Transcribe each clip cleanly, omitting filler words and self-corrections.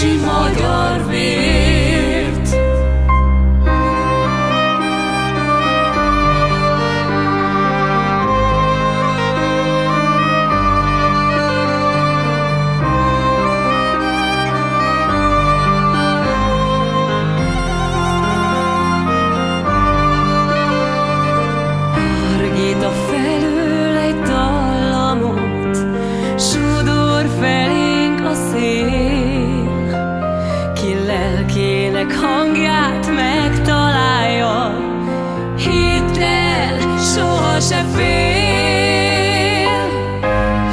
ősi magyar vért. Hargít a felől egy dallamot, sodor felénk a szél, ki lelkének hangját megtalálja, hidd el, soha se fél.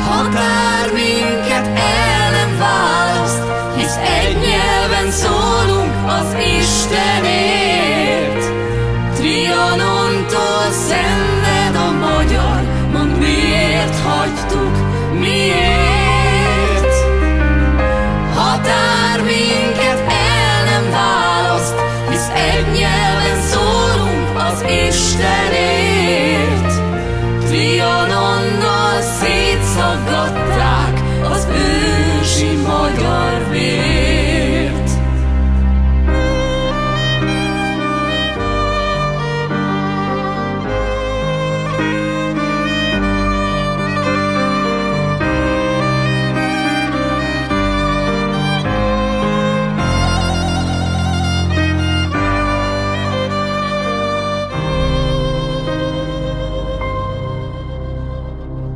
Határ minket el nem választ, hisz egy nyelven szólunk az Istenért. Trianontól szenved a magyar, mondd miért hagytuk, miért? Határ minket el nem választ, hisz egy nyelven szólunk az Istenért. Trianonnal szétszaggatták az ősi magyar vért.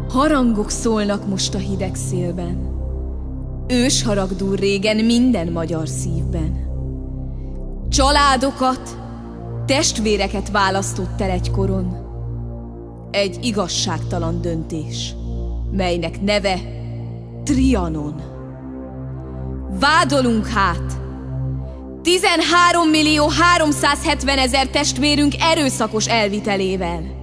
Harangok szólnak most a hideg szélben, ősharag dúl régen minden magyar szívben. Családokat, testvéreket választott el egykoron, egy igazságtalan döntés, melynek neve Trianon. Vádolunk hát 13.370.000 testvérünk erőszakos elvitelével,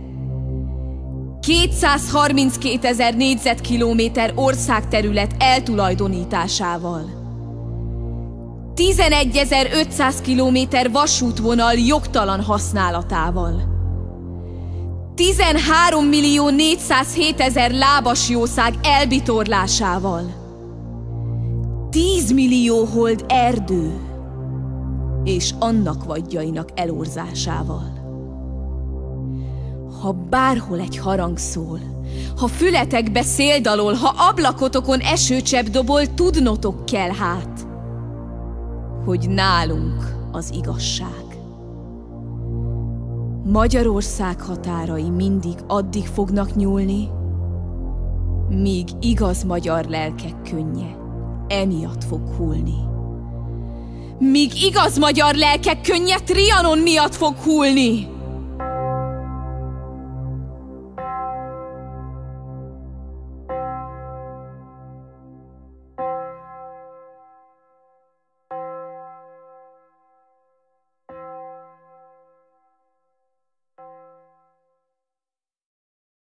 232.000 négyzetkilométer országterület eltulajdonításával, 11.500 kilométer vasútvonal jogtalan használatával, 13.407.000 lábasjószág elbitorlásával, 10 millió hold erdő és annak vadjainak elorzásával. Ha bárhol egy harang szól, ha fületekbe szél dalol, ha ablakotokon esőcsepp dobol, tudnotok kell hát, hogy nálunk az igazság. Magyarország határai mindig addig fognak nyúlni, míg igaz magyar lelkek könnye emiatt fog hullni. Míg igaz magyar lelkek könnye Trianon miatt fog hullni.